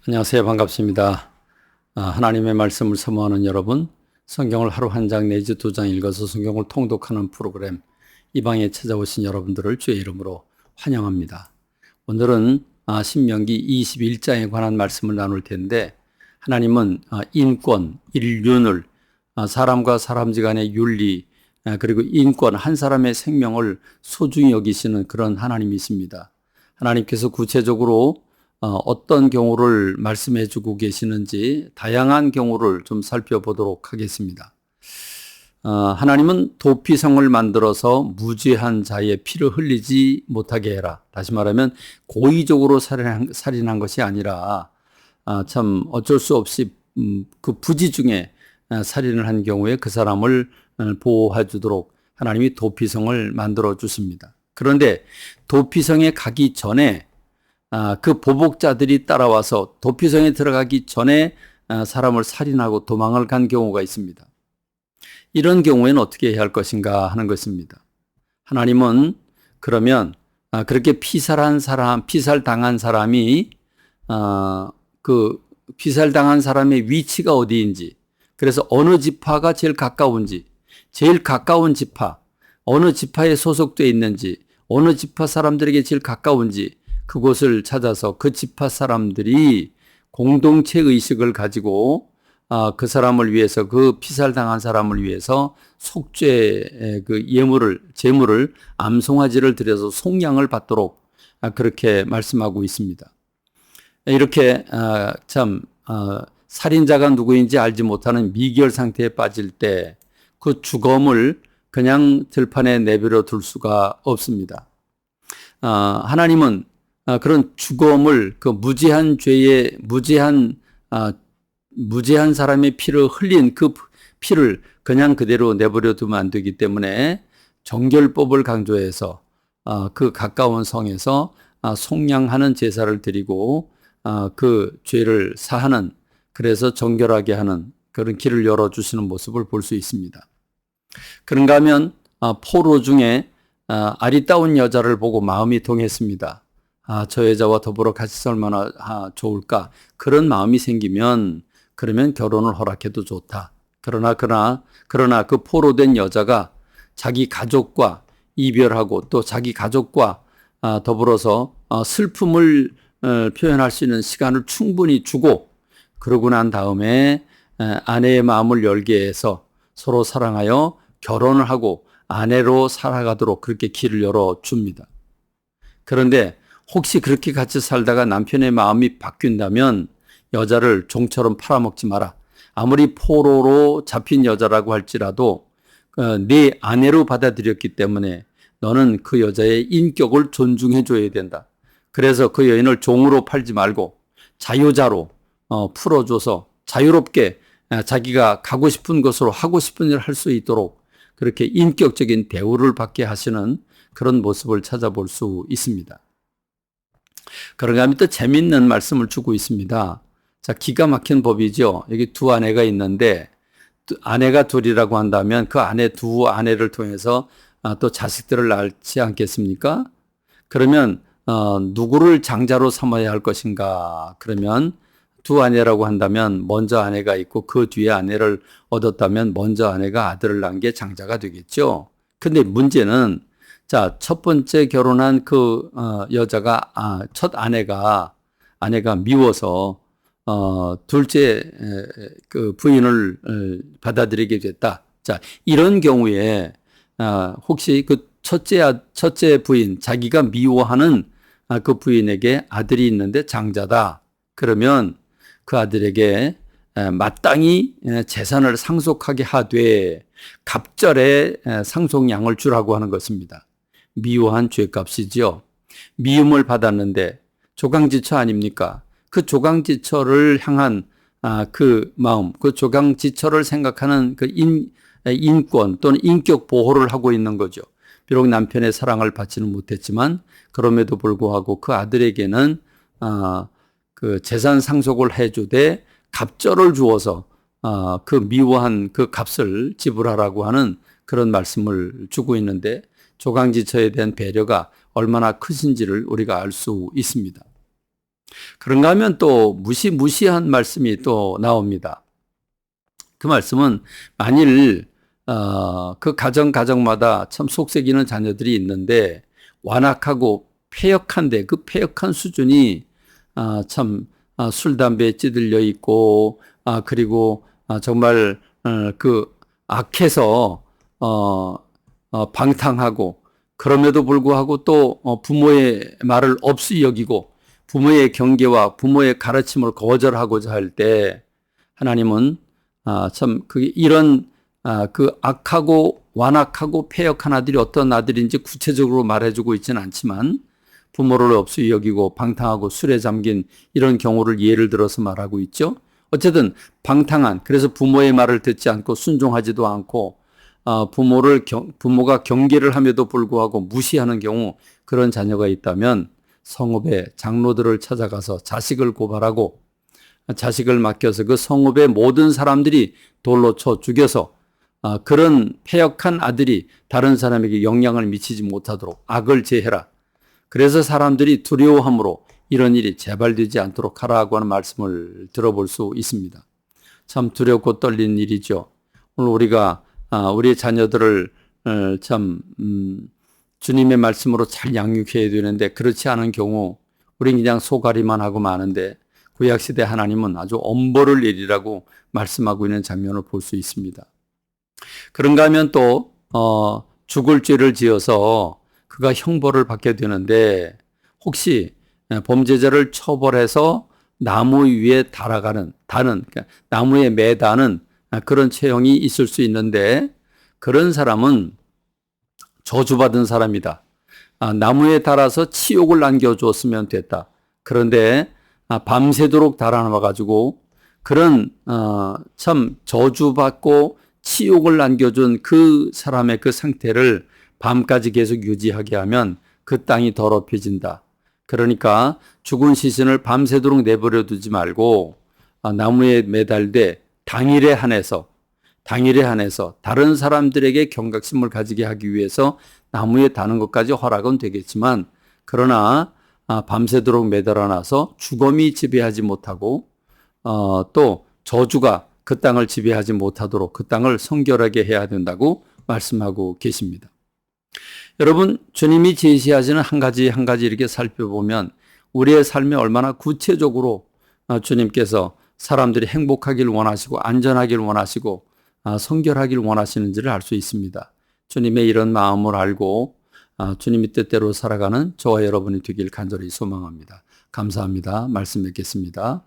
안녕하세요. 반갑습니다. 하나님의 말씀을 사모하는 여러분, 성경을 하루 한 장 내지 두 장 읽어서 성경을 통독하는 프로그램 이 방에 찾아오신 여러분들을 주의 이름으로 환영합니다. 오늘은 신명기 21장에 관한 말씀을 나눌 텐데, 하나님은 인권, 인륜을, 사람과 사람지간의 윤리, 그리고 인권, 한 사람의 생명을 소중히 여기시는 그런 하나님이십니다. 하나님께서 구체적으로 어떤 경우를 말씀해 주고 계시는지 다양한 경우를 좀 살펴보도록 하겠습니다. 하나님은 도피성을 만들어서 무죄한 자의 피를 흘리지 못하게 해라. 다시 말하면 고의적으로 살인한 것이 아니라 참 어쩔 수 없이 그 부지 중에 살인을 한 경우에 그 사람을 보호해 주도록 하나님이 도피성을 만들어 주십니다. 그런데 도피성에 가기 전에 그 보복자들이 따라와서 도피성에 들어가기 전에 사람을 살인하고 도망을 간 경우가 있습니다. 이런 경우에는 어떻게 해야 할 것인가 하는 것입니다. 하나님은 그러면 그렇게 피살당한 사람이 그 피살당한 사람의 위치가 어디인지, 그래서 어느 지파가 제일 가까운지, 제일 가까운 지파, 어느 지파에 소속되어 있는지, 어느 지파 사람들에게 제일 가까운지 그곳을 찾아서 그 지파 사람들이 공동체 의식을 가지고 그 사람을 위해서, 그 피살당한 사람을 위해서 속죄 그 제물을 암송아지를 드려서 속량을 받도록 그렇게 말씀하고 있습니다. 이렇게 살인자가 누구인지 알지 못하는 미결 상태에 빠질 때 그 주검을 그냥 들판에 내버려 둘 수가 없습니다. 하나님은 그런 주검을 그 무지한 사람의 피를 흘린 그 피를 그냥 그대로 내버려 두면 안 되기 때문에 정결법을 강조해서 그 가까운 성에서 속량하는 제사를 드리고 그 죄를 사하는, 그래서 정결하게 하는 그런 길을 열어주시는 모습을 볼 수 있습니다. 그런가 하면 포로 중에 아리따운 여자를 보고 마음이 동했습니다. 저 여자와 더불어 같이 살 얼마나 좋을까. 그런 마음이 생기면 그러면 결혼을 허락해도 좋다. 그러나 그 포로된 여자가 자기 가족과 이별하고 또 자기 가족과 더불어서 슬픔을 표현할 수 있는 시간을 충분히 주고, 그러고 난 다음에 아내의 마음을 열게 해서 서로 사랑하여 결혼을 하고 아내로 살아가도록 그렇게 길을 열어줍니다. 그런데 혹시 그렇게 같이 살다가 남편의 마음이 바뀐다면 여자를 종처럼 팔아먹지 마라. 아무리 포로로 잡힌 여자라고 할지라도 네 아내로 받아들였기 때문에 너는 그 여자의 인격을 존중해 줘야 된다. 그래서 그 여인을 종으로 팔지 말고 자유자로 풀어줘서 자유롭게 자기가 가고 싶은 곳으로 하고 싶은 일을 할 수 있도록 그렇게 인격적인 대우를 받게 하시는 그런 모습을 찾아볼 수 있습니다. 그런가 하면 또 재미있는 말씀을 주고 있습니다. 자, 기가 막힌 법이죠. 여기 두 아내가 있는데 아내가 둘이라고 한다면 그 두 아내를 통해서 또 자식들을 낳지 않겠습니까? 그러면 누구를 장자로 삼아야 할 것인가? 그러면 두 아내라고 한다면 먼저 아내가 있고 그 뒤에 아내를 얻었다면 먼저 아내가 아들을 낳은 게 장자가 되겠죠. 근데 문제는 첫 번째 결혼한 그 여자가 첫 아내가 미워서 둘째 그 부인을 받아들이게 됐다. 자, 이런 경우에 혹시 그 첫째 부인, 자기가 미워하는 그 부인에게 아들이 있는데 장자다. 그러면 그 아들에게 마땅히 재산을 상속하게 하되 갑절에 상속량을 주라고 하는 것입니다. 미워한 죄값이지요. 미움을 받았는데 조강지처 아닙니까? 그 조강지처를 향한 그 마음, 그 조강지처를 생각하는 그 인권 또는 인격 보호를 하고 있는 거죠. 비록 남편의 사랑을 받지는 못했지만 그럼에도 불구하고 그 아들에게는 그 재산 상속을 해주되 갑절을 주어서 그 미워한 그 값을 지불하라고 하는 그런 말씀을 주고 있는데, 조강지처에 대한 배려가 얼마나 크신지를 우리가 알 수 있습니다. 그런가 하면 또 무시무시한 말씀이 또 나옵니다. 그 말씀은 만일 그 가정마다 참 속색이는 자녀들이 있는데 완악하고 패역한데 그 패역한 수준이 참 술, 담배에 찌들려 있고 그리고 정말 그 악해서 방탕하고 그럼에도 불구하고 또 부모의 말을 없이 여기고 부모의 경계와 부모의 가르침을 거절하고자 할 때 하나님은 참 이런 그 악하고 완악하고 패역한 아들이 어떤 아들인지 구체적으로 말해주고 있지는 않지만 부모를 없이 여기고 방탕하고 술에 잠긴 이런 경우를 예를 들어서 말하고 있죠. 어쨌든 방탕한, 그래서 부모의 말을 듣지 않고 순종하지도 않고 부모가 경계를 함에도 불구하고 무시하는 경우, 그런 자녀가 있다면 성읍의 장로들을 찾아가서 자식을 고발하고 자식을 맡겨서 그 성읍의 모든 사람들이 돌로 쳐 죽여서 그런 패역한 아들이 다른 사람에게 영향을 미치지 못하도록 악을 제해라. 그래서 사람들이 두려워함으로 이런 일이 재발되지 않도록 하라고 하는 말씀을 들어볼 수 있습니다. 참 두렵고 떨리는 일이죠. 오늘 우리가 우리의 자녀들을 참 주님의 말씀으로 잘 양육해야 되는데 그렇지 않은 경우 우리는 그냥 소가리만 하고 마는데 구약시대 하나님은 아주 엄벌을 내리라고 말씀하고 있는 장면을 볼 수 있습니다. 그런가 하면 또 죽을 죄를 지어서 그가 형벌을 받게 되는데 혹시 범죄자를 처벌해서 나무 위에 다는 그러니까 나무에 매다는 그런 처형이 있을 수 있는데 그런 사람은 저주받은 사람이다. 나무에 달아서 치욕을 남겨주었으면 됐다. 그런데 밤새도록 달아나와가지고 그런 참 저주받고 치욕을 남겨준 그 사람의 그 상태를 밤까지 계속 유지하게 하면 그 땅이 더럽혀진다. 그러니까 죽은 시신을 밤새도록 내버려 두지 말고 나무에 매달되 당일에 한해서 다른 사람들에게 경각심을 가지게 하기 위해서 나무에 다는 것까지 허락은 되겠지만 그러나 밤새도록 매달아놔서 죽음이 지배하지 못하고 또 저주가 그 땅을 지배하지 못하도록 그 땅을 성결하게 해야 된다고 말씀하고 계십니다. 여러분, 주님이 제시하시는 한 가지 이렇게 살펴보면 우리의 삶에 얼마나 구체적으로 주님께서 사람들이 행복하길 원하시고 안전하길 원하시고 성결하길 원하시는지를 알 수 있습니다. 주님의 이런 마음을 알고 주님의 뜻대로 살아가는 저와 여러분이 되길 간절히 소망합니다. 감사합니다. 말씀 뵙겠습니다.